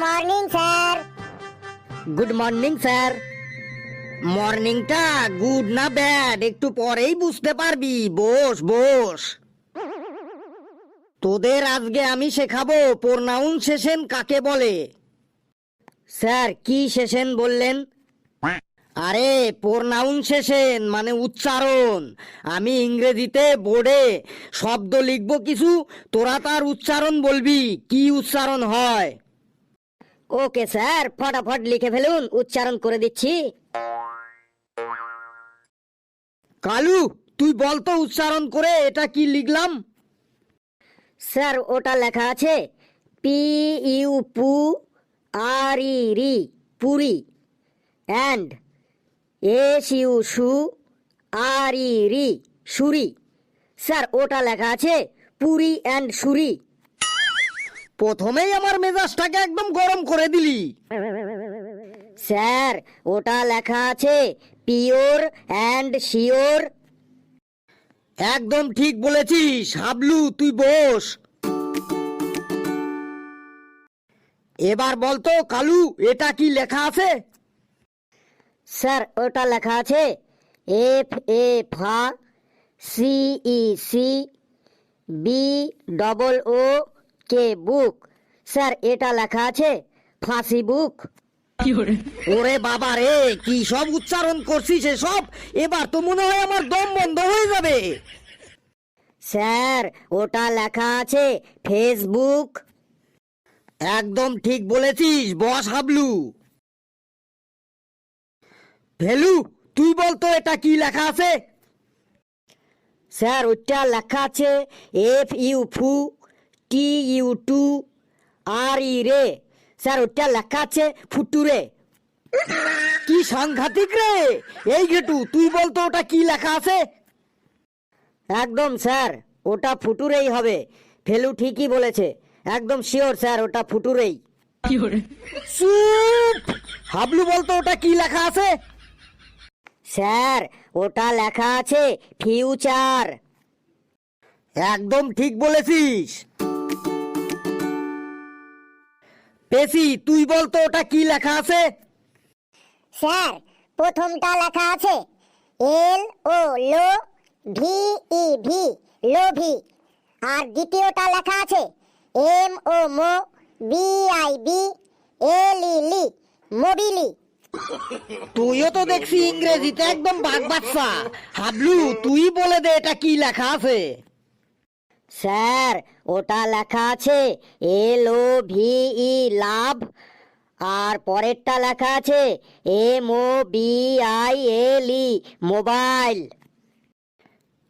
Morning sir. Good morning sir. মর্নিংটা good না bad একটু পরেই বুঝতে পারবি। বস বস, তোদের আজকে আমি শেখাবো প্রোনাউন্সিয়েশন কাকে বলে। স্যার কি সেশন বললেন? আরে প্রোনাউন্সিয়েশন মানে উচ্চারণ। আমি ইংরেজিতে বোর্ডে শব্দ লিখবো কিছু, তোরা তার উচ্চারণ বলবি কি উচ্চারণ হয়। ওকে স্যার, ফটাফট লিখে ফেলুন, উচ্চারণ করে দিচ্ছি। কালু তুই বল তো উচ্চারণ করে এটা কি লিখলাম। স্যার ওটা লেখা আছে পি ইউ পু আর ই রি, পুরি, অ্যান্ড এস ইউ সু আর ই রি, সুরি। স্যার ওটা লেখা আছে পুরি অ্যান্ড সুরি। প্রথমেই আমার মেজাজটাকে একদম গরম করে দিলি। স্যার ওটা লেখা আছে পিওর অ্যান্ড শিওর। একদম ঠিক বলেছিস হাবলু, তুই বস। এবার বলতো কালু এটা কি লেখা আছে। স্যার ওটা লেখা আছে এফ এ ফা C E C B double O K book. Sir এটা লেখা আছে ফাঁসি বুক। ওরে বাবা রে, কি সব উচ্চারণ করছিস এসব, এবার তো মনে হয় আমার দম বন্ধ হয়ে যাবে। স্যার ওটা লেখা আছে ফেসবুক। একদম ঠিক বলেছিস বস হাবলু। ভেলু তুই বলতো এটা কি লেখা আছে। স্যার ওটা লেখা আছে এফ ইউ ফু টি ইউ টু আর ই রে। স্যার ওটা লেখা আছে ফুটুরে। কি সাংঘাতিক রে। এই ঘেটু তুই বলতো ওটা কি লেখা আছে। একদম স্যার ওটা ফুটুরেই হবে। ফেলু ঠিকই বলেছে, একদম শিওর স্যার ওটা ফুটুরেই। চুপ! হাবলু বলতো ওটা কি লেখা আছে। স্যার ওটা লেখা আছে ফিউচার। একদম ঠিক বলেছিস। পেশি তুই বলতো ওটা কি লেখা আছে। স্যার প্রথমটা লেখা আছে এল ও লো ভি ই ভি, লোভি। আর দ্বিতীয়টা লেখা আছে এম ও মো B I B L E লি, মোবিলি। তুইও তো দেখছি ইংরেজিতে একদম বাগ বাচ্চা। হাবলু তুই বলে দে এটা কি লেখা আছে। স্যার ওটা লেখা আছে এল ও ভি ই লাভ, আর পরেরটা লেখা আছে M O B I L E, mobile.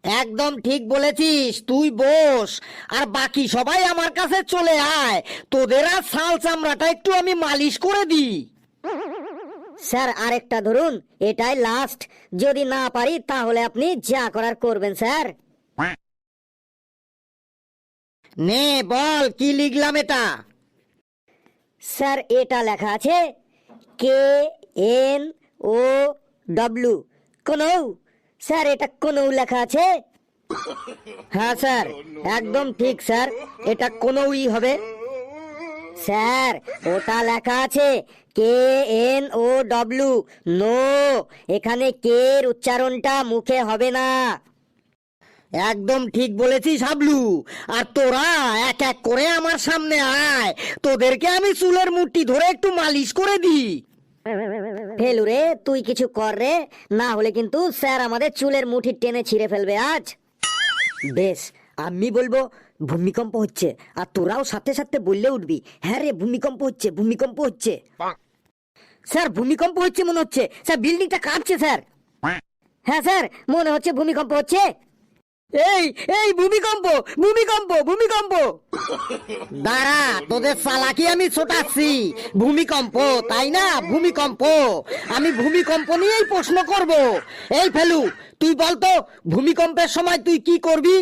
একদম ঠিক বলেছিস, তুই বস আর বাকি সবাই আমার কাছে চলে আয়, তোদের আর ছাল চামড়াটা একটু আমি মালিশ করে দিই। স্যার আরেকটা ধরুন, এটাই লাস্ট, যদি না পারি তাহলে আপনি যা করার করবেন স্যার। নে বল কি লিখলাম এটা। স্যার এটা লেখা আছে কে এন ও ডব্লিউ, কনৌ। স্যার এটা কনৌ লেখা আছে। হ্যাঁ স্যার একদম ঠিক স্যার, এটা কনৌই হবে। স্যার ওটা লেখা আছে K N O W, no. এখানে কে এর উচ্চারণটা মুখে হবে না। একদম ঠিক বলেছিস হাবলু। আর তোরা এক এক করে আমার সামনে আয়, তোদেরকে আমি চুলের মুঠি ধরে একটু মালিশ করে দিই। ফেলু রে তুই কিছু কর রে, না হলে কিন্তু স্যার আমাদের চুলের মুঠি টেনে ছিঁড়ে ফেলবে আজ। বেশ আমি বলবো ভূমিকম্প হচ্ছে, আর তোরাও সাথে সাথে বললে উঠবি হ্যাঁ রে ভূমিকম্প হচ্ছে, ভূমিকম্প হচ্ছে। স্যার ভূমিকম্প হচ্ছে মনে হচ্ছে, স্যার বিল্ডিংটা কাঁপছে স্যার। হ্যাঁ স্যার মনে হচ্ছে ভূমিকম্প হচ্ছে। এই এই ভূমিকম্প, ভূমিকম্প, ভূমিকম্প। দাঁড়া তোদের চালাকি আমি ছোটাচ্ছি। ভূমিকম্প তাই না, ভূমিকম্প। আমি ভূমিকম্প নিয়েই প্রশ্ন করব। এই ফেলু তুই বলতো ভূমিকম্পের সময় তুই কি করবি।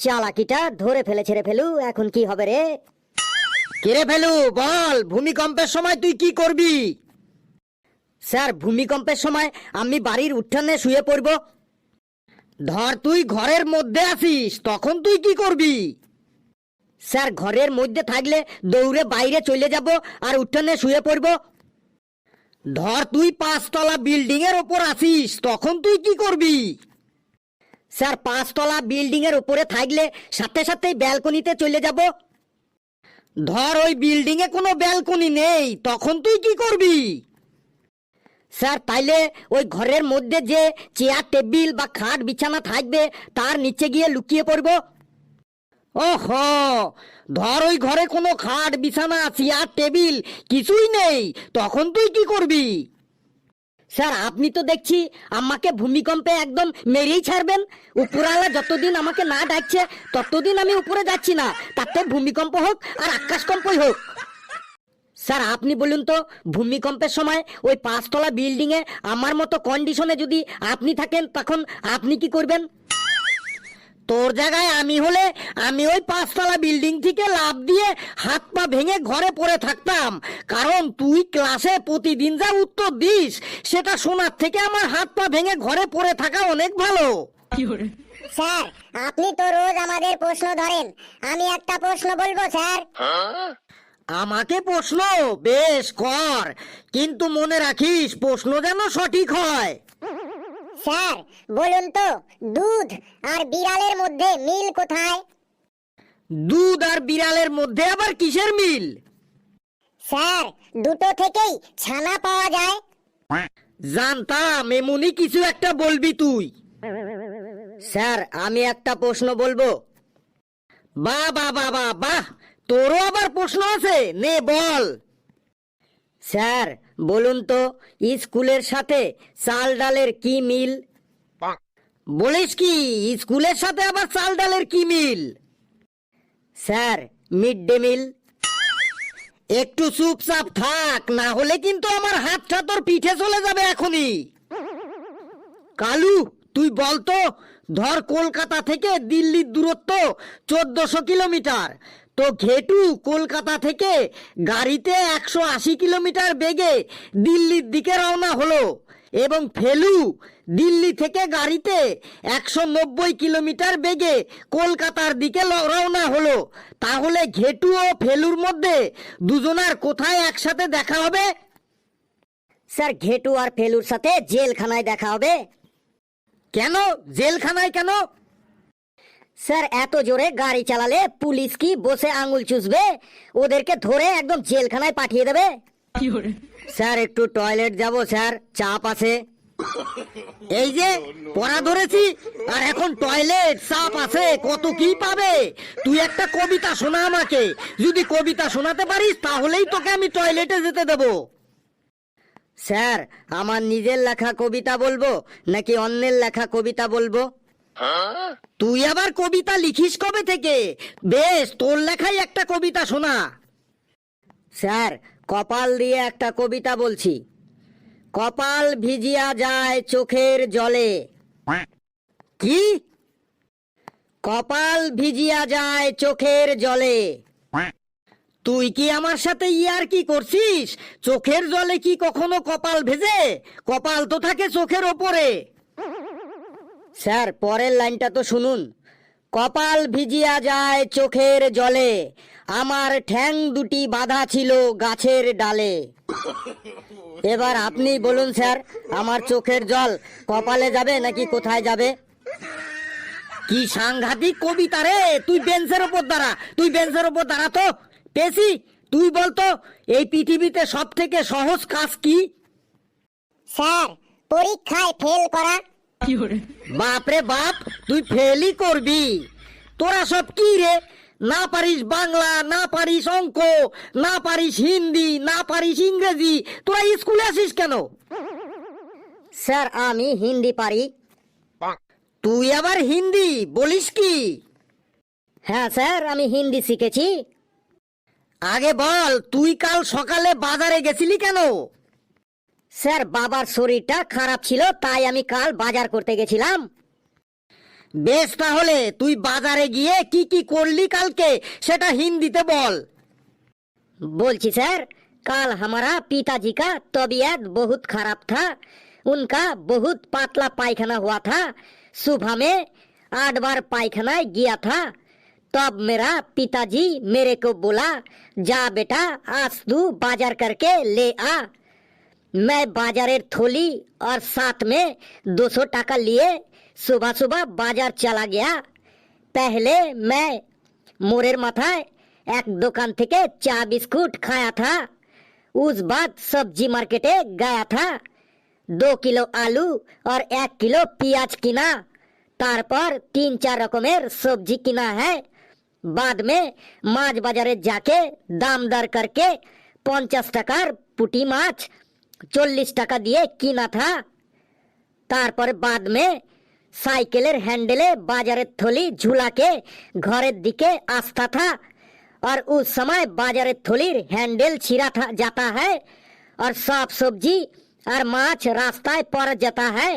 চালাকিটা ধরে ফেলেছে রে ফেলু, এখন কি হবে রে। কিরে ফেলু বল ভূমিকম্পের সময় তুই কি করবি। স্যার ভূমিকম্পের সময় আমি বাড়ির উঠানে শুয়ে পড়ব। ধর তুই ঘরের মধ্যে আছিস, তখন তুই কি করবি। স্যার ঘরের মধ্যে থাকলে দৌড়ে বাইরে চলে যাব আর উঠোনে শুয়ে পড়ব। ধর তুই 5 তলা বিল্ডিং এর ওপর আসিস, তখন তুই কি করবি? স্যার 5 তলা বিল্ডিং এর উপরে থাকলে সাথে সাথেই ব্যালকনিতে চলে যাব। ধর ওই বিল্ডিং এ কোনো ব্যালকনি নেই, তখন তুই কি করবি? স্যার তাইলে ওই ঘরের মধ্যে যে চেয়ার টেবিল বা খাট বিছানা থাকবে তার নিচে গিয়ে লুকিয়ে পড়ব। ওহো, ধর ওই ঘরে কোনো খাট বিছানা চেয়ার টেবিল কিছুই নেই, তখন তুই কি করবি? স্যার আপনি তো দেখছি আমাকে ভূমিকম্পে একদম মেরেই ছাড়বেন। উপরওয়ালা যতদিন আমাকে না ডাকছে ততদিন আমি উপরে যাচ্ছি না, তাতে ভূমিকম্প হোক আর আকাশকম্পই হোক। স্যার আপনি বলুন তো, ভূমিকম্পের সময় ওই 5 তলা বিল্ডিং এ আমার মতো কন্ডিশনে যদি আপনি থাকেন তখন আপনি কি করবেন? তোর জায়গায় আমি হলে আমি ওই 5 তলা বিল্ডিং থেকে লাফ দিয়ে হাত পা ভেঙে ঘরে পড়ে থাকতাম, কারণ তুই ক্লাসে প্রতিদিন যা উত্তর দিস সেটা শোনার থেকে আমার হাত পা ভেঙে ঘরে পড়ে থাকা অনেক ভালো। স্যার আপনি তো রোজ আমাদের প্রশ্ন ধরেন, আমি একটা প্রশ্ন বলবো স্যার। আমাকে প্রশ্ন বেশ কর, কিন্তু মনে রাখিস প্রশ্ন যেন সঠিক হয়। স্যার বলুন তো, দুধ আর বিড়ালের মধ্যে মিল কোথায়? দুধ আর বিড়ালের মধ্যে আবার কিসের মিল? স্যার দুটো থেকেই ছানা পাওয়া যায়। জানতাম এমনই কিছু একটা বলবি তুই। স্যার আমি একটা প্রশ্ন বলবো। বাহ বাহ বাহ বাহ বাহ, তোরও আবার প্রশ্ন আছে, নে বল। স্যার বলুন তো, স্কুলের সাথে চাল ডালের কি মিল? বলিস কি, স্কুলের সাথে আবার চাল ডালের কি মিল? Sir mid day meal. একটু চুপচাপ থাক, না হলে কিন্তু আমার হাতটা তোর পিঠে চলে যাবে এখনই। কালু তুই বলতো, ধর কলকাতা থেকে দিল্লির দূরত্ব 1400 কিলোমিটার, তো ঘেটু কলকাতা থেকে গাড়িতে 180 কিলোমিটার বেগে দিল্লির দিকে রওনা হলো, এবং ফেলু দিল্লি থেকে গাড়িতে 190 কিলোমিটার বেগে কলকাতার দিকে রওনা হলো। তাহলে ঘেটু ও ফেলুর মধ্যে দুজনার কোথায় একসাথে দেখা হবে? স্যার ঘেটু আর ফেলুর সাথে জেলখানায় দেখা হবে। কেন জেলখানায় কেন? স্যার এত জোরে গাড়ি চালালে পুলিশ কি বসে আঙুল চুষবে, ওদেরকে ধরে একদম জেলখানায় পাঠিয়ে দেবে। স্যার একটু টয়লেট যাব স্যার, চাপ আছে। এই যে পড়া ধরেছি আর এখন টয়লেট চাপ আছে, কত কি পাবে? তুই একটা কবিতা শোনা আমাকে, যদি কবিতা শোনাতে পারিস তাহলেই তোকে আমি টয়লেটে যেতে দেবো। স্যার আমার নিজের লেখা কবিতা বলবো নাকি অন্যের লেখা কবিতা বলবো? তুই আবার কবিতা লিখিস কবে থেকে? বেশ, তোর লেখাই একটা কবিতা শোনা। স্যার কপাল দিয়ে একটা কবিতা বলছি। কপাল ভিজিয়া যায় চোখের জলে। কি? কপাল ভিজিয়া যায় চোখের জলে। তুই কি আমার সাথে ইয়ার কি করছিস? চোখের জলে কি কখনো কপাল ভেজে? কপাল তো থাকে চোখের ওপরে। স্যার পরের লাইনটা তো শুনুন। কপাল ভিজিয়া যায় চোখের জলে, আমার ঠ্যাং দুটি বাঁধা ছিল গাছের ডালে। এবার আপনি বলুন স্যার, আমার চোখের জল কপালে যাবে নাকি কোথায় যাবে? কি সাংঘাতিক কবিতা রে! তুই বেঞ্চের ওপর দাঁড়া, তুই বেঞ্চের ওপর দাঁড়া তো। পেছি, তুই বলতো এই পৃথিবীতে সব থেকে সহজ কাজ কি? স্যার পরীক্ষায় ফেল করা। বাপরে বাপ, তুই ফেলই করবি? তোরা সব কি রে? না পারিস বাংলা, না পারিস অঙ্ক, না পারিস হিন্দি, না পারিস ইংরেজি, তোরা স্কুলে আসিস কেন? স্যার আমি হিন্দি পারি। তুই আবার হিন্দি বলিস কি? হ্যাঁ স্যার আমি হিন্দি শিখেছি। আগে বল, তুই কাল সকালে বাজারে গেছিলি কেন? স্যার বাবার শরীরটা খারাপ ছিল, তাই আমি কাল বাজার করতে গেছিলাম। বেশ, তাহলে তুই বাজারে গিয়ে কি কি করলি কালকে সেটা হিন্দিতে বল। বলছি স্যার, কাল हमारा पिताजी का तबीयत बहुत खराब था, उनका बहुत पतला पायखाना हुआ था, सुबह में 8 बार पायखाना गया था, तब मेरा पिताजी मेरे को बोला, जा बेटा आज तू बाजार करके ले आ। मैं बाजारेर थोली और साथ में 200 टाका लिए सुबह सुबह बाजार चला गया। पहले मैं मोरेर माथाय एक दुकान থেকে चा बिस्कुट खाया था। उस बाद सब्जी मार्केटे गया था, 2 किलो आलू और 1 किलो प्याज किना। तारपर 3-4 रकमेर सब्जी किना है। बाद में माछ बाजारे जाके दाम दर करके 50 টাকার পুঁটি মাছ 40 টাকা দিয়ে কিনা था। তারপর बाद में साइकिलेर हैंडले बाजारेर थली झूला के घरेर दिके आस्ता था। और उस समय बाजारेर थलिर हैंडल छिरा था जाता है और सब सब्जी और माछ रास्ताय पड़ जाता है।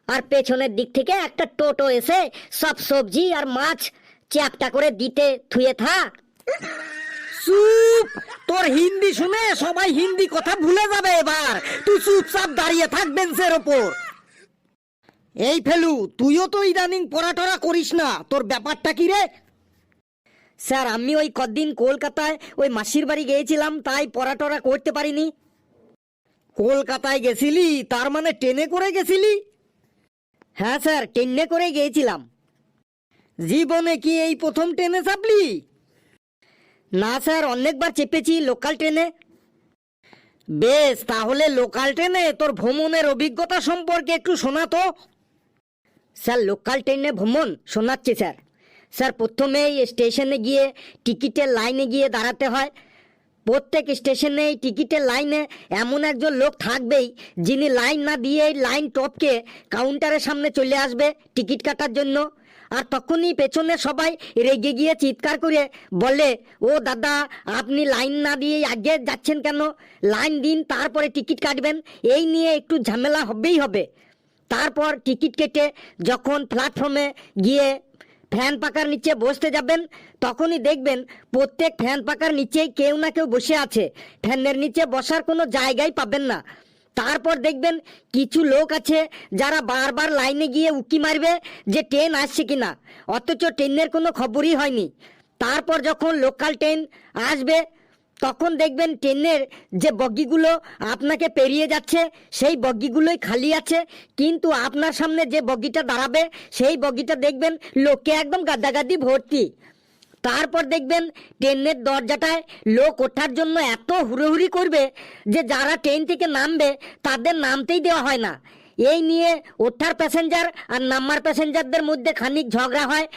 और पेछনের दिक থেকে একটা টোটো এসে সব সবজি আর মাছ চ্যাপটা করে দিতে থুয়ে থা। চুপ! তোর হিন্দি শুনে সবাই হিন্দি কথা ভুলে যাবে এবার। তুই চুপচাপ দাঁড়িয়ে থাক বেঞ্চের ওপর। এই ফেলু, তুইও তো ইদানিং পড়াটরা করিস না, তোর ব্যাপারটা কি রে? স্যার আমি ওই কদিন কলকাতায় ওই মাসির বাড়ি গিয়েছিলাম, তাই পড়াটরা করতে পারিনি। কলকাতায় গেছিলি, তার মানে ট্রেনে করে গেছিলি? হ্যাঁ স্যার, ট্রেনে করে গিয়েছিলাম। জীবনে কি এই প্রথম ট্রেনে চাপলি? না স্যার, অনেকবার চেপেছি লোকাল ট্রেনে। বেশ, তাহলে লোকাল ট্রেনে তোর ভ্রমণের অভিজ্ঞতা সম্পর্কে একটু শোনা তো। স্যার লোকাল ট্রেনে ভ্রমণ শোনাচ্ছি স্যার। স্যার প্রথমেই স্টেশনে গিয়ে টিকিটের লাইনে গিয়ে দাঁড়াতে হয়। প্রত্যেক স্টেশনে টিকিটের লাইনে এমন একজন লোক থাকবেই যিনি লাইন না দিয়ে লাইন টপকে কাউন্টারের সামনে চলে আসবে টিকিট কাটার জন্য। আর তখনই পেছনে সবাই রেগে গিয়ে চিৎকার করে বলে, ও দাদা আপনি লাইন না দিয়ে আগে যাচ্ছেন কেন, লাইন দিন তারপরে টিকিট কাটবেন। এই নিয়ে একটু ঝামেলা হবেই হবে। তারপর টিকিট কেটে যখন প্ল্যাটফর্মে গিয়ে ফ্যান পাকার নিচে বসতে যাবেন, তখনই দেখবেন প্রত্যেক ফ্যান পাকার নিচেই কেউ না কেউ বসে আছে। ফ্যানের নিচে বসার কোনো জায়গাই পাবেন না। তারপর দেখবেন কিছু লোক আছে যারা বারবার লাইনে গিয়ে উকি মারবে যে ট্রেন আসছে কিনা, অথচ ট্রেনের কোনো খবরই হয়নি। তারপর যখন লোকাল ট্রেন আসবে তখন দেখবেন ট্রেনের যে বগিগুলো আপনাকে পেরিয়ে যাচ্ছে সেই বগিগুলোই খালি আছে, কিন্তু আপনার সামনে যে বগিটা দাঁড়াবে সেই বগিটা দেখবেন লোকে একদম গাদাগাদি ভর্তি। তারপর দেখবেন ট্রেনের দরজাটায় লোক ওঠার জন্য এত হুড়োহুড়ি করবে যে যারা ট্রেন থেকে নামবে তাদের নামতেই দেওয়া হয় না। এই নিয়ে ওঠার প্যাসেঞ্জার আর নামার প্যাসেঞ্জারদের মধ্যে খানিক ঝগড়া হয়,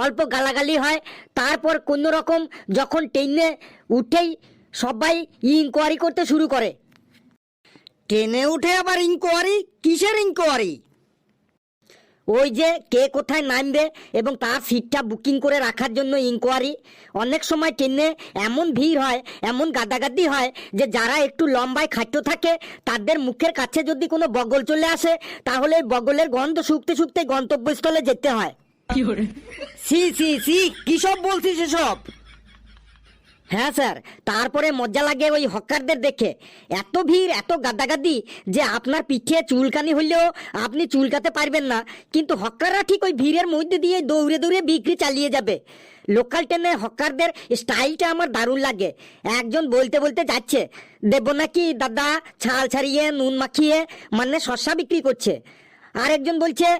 অল্প গালাগালি হয়। তারপর কোনো রকম যখন ট্রেনে উঠেই সবাই ইনকোয়ারি করতে শুরু করে। ট্রেনে উঠে আবার ইনকোয়ারি? কিসের ইনকোয়ারি? ওই যে কে কোথায় নামবে এবং তার সিটটা বুকিং করে রাখার জন্য ইনকোয়ারি। অনেক সময় ট্রেনে এমন ভিড় হয়, এমন গাদাগাদি হয় যে যারা একটু লম্বায় খাট্য থাকে তাদের মুখের কাছে যদি কোনো বগল চলে আসে তাহলে বগলের গন্ধ শুকতে শুকতে গন্তব্যস্থলে যেতে হয়। সি সি সি, কি সব বলছিস এসব? হ্যাঁ স্যার, তারপরে মজা লাগে ওই হকারদের দেখে। এত ভিড়, এত গাদাগাদি যে আপনার পিঠে চুলকানি হলেও আপনি চুলকাতে পারবেন না, কিন্তু হকাররা ঠিক ওই ভিড়ের মধ্যে দিয়ে দৌড়ে দৌড়ে বিক্রি চালিয়ে যাবে। লোকাল ট্রেনে হকারদের স্টাইলটা আমার দারুণ লাগে। একজন বলতে বলতে যাচ্ছে, দেব নাকি দাদা ছাল ছাড়িয়ে নুন মাখিয়ে, মানে শসা বিক্রি করছে। আর একজন বলছে,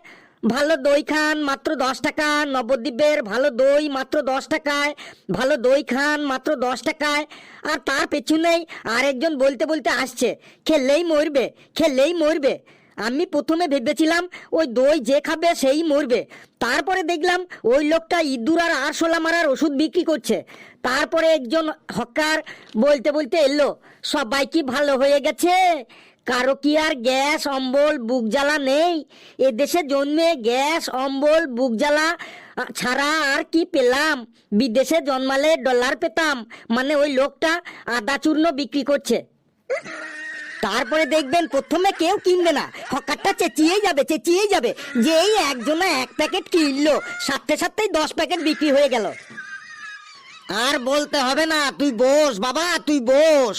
ভালো দই খান মাত্র 10 টাকা, নবদ্বীপের ভালো দই মাত্র 10 টাকায়, ভালো দই খান মাত্র 10 টাকায়। আর তার পেছনেই আরেকজন বলতে বলতে আসছে, খেললেই মরবে, খেললেই মরবে। আমি প্রথমে ভেবেছিলাম ওই দই যে খাবে সেই মরবে, তারপরে দেখলাম ওই লোকটা ইঁদুর আর আরশোলা মারার ওষুধ বিক্রি করছে। তারপরে একজন হকার বলতে বলতে এলো, সবাই কি ভালো হয়ে গেছে? কারো কি আর গ্যাস অম্বল বুক জ্বালা নেই? এদেশে জন্মে গ্যাস অম্বল বুক জ্বালা ছাড়া আর কি পেলাম? বিদেশে জন্মালে ডলার পেতাম। মানে ওই লোকটা আদা চূর্ণ বিক্রি করছে। তারপরে দেখবেন প্রথমে কেউ কিনবে না, হকারটা চেঁচিয়েই যাবে, চেঁচিয়েই যাবে, যে এই একজনা 1 প্যাকেট কিনলো, সাথে সাথেই 10 প্যাকেট বিক্রি হয়ে গেল। আর বলতে হবে না, তুই বস বাবা, তুই বস।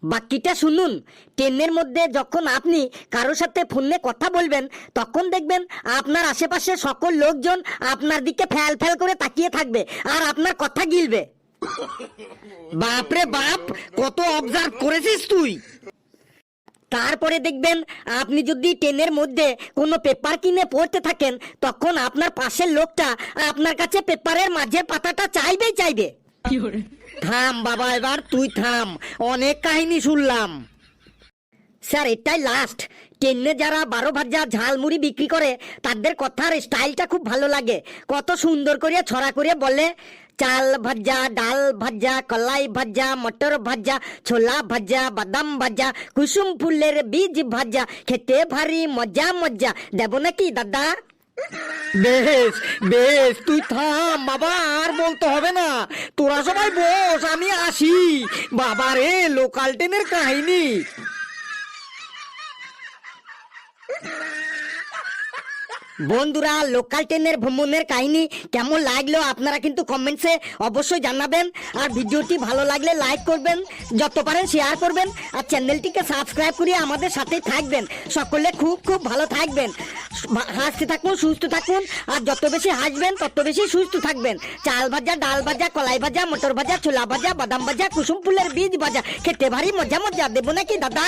বাকিটা শুনুন। ট্রেনের মধ্যে যখন আপনি কারোর সাথে ফোনে কথা বলবেন, তখন দেখবেন আপনার আশেপাশে সকল লোকজন আপনার দিকে ফ্যাল ফ্যাল করে তাকিয়ে থাকবে আর আপনার কথা গিলবে। বাপরে বাপ, কত অবজার্ভ করেছিস তুই। তারপরে দেখবেন আপনি যদি ট্রেনের মধ্যে কোনো পেপার কিনে পড়তে থাকেন, তখন আপনার পাশের লোকটা আপনার কাছে পেপারের মাঝের পাতাটা চাইবেই চাইবে। থাম বাবা, এবার তুই থাম, অনেক কাহিনী শুনলাম। স্যার এটাই লাস্ট। ট্রেনে যারা 12 ভাজা ঝালমুড়ি বিক্রি করে তাদের কথার স্টাইলটা খুব ভালো লাগে। কত সুন্দর করে ছড়া করে বলে, চাল ভাজা, ডাল ভাজা, কলাই ভাজা, মটর ভাজা, ছোলা ভাজা, বাদাম ভাজা, কুসুম ফুলের বীজ ভাজা, খেতে ভারী মজা মজা। দেব নাকি দাদা? বেশ বেশ, তুই থাম বাবা, আর বলতে হবে না। তোরা সবাই বস, আমি আসি। বাবা রে, লোকাল ট্রেনের কাহিনী। বন্ধুরা, লোকাল ট্রেনের ভ্রমণের কাহিনী কেমন লাগলো আপনারা কিন্তু কমেন্টসে অবশ্যই জানাবেন। আর ভিডিওটি ভালো লাগলে লাইক করবেন, যত পারেন শেয়ার করবেন, আর চ্যানেলটিকে সাবস্ক্রাইব করে আমাদের সাথেই থাকবেন। সকলে খুব খুব ভালো থাকবেন, হাসতে থাকুন, সুস্থ থাকুন, আর যত বেশি হাসবেন তত বেশি সুস্থ থাকবেন। চাল ভাজা, ডাল ভাজা, কলাই ভাজা, মটর ভাজা, ছোলা ভাজা, বাদাম ভাজা, কুসুম ফুলের বীজ ভাজা, খেতে ভারী মজা মজা। দেবো নাকি দাদা?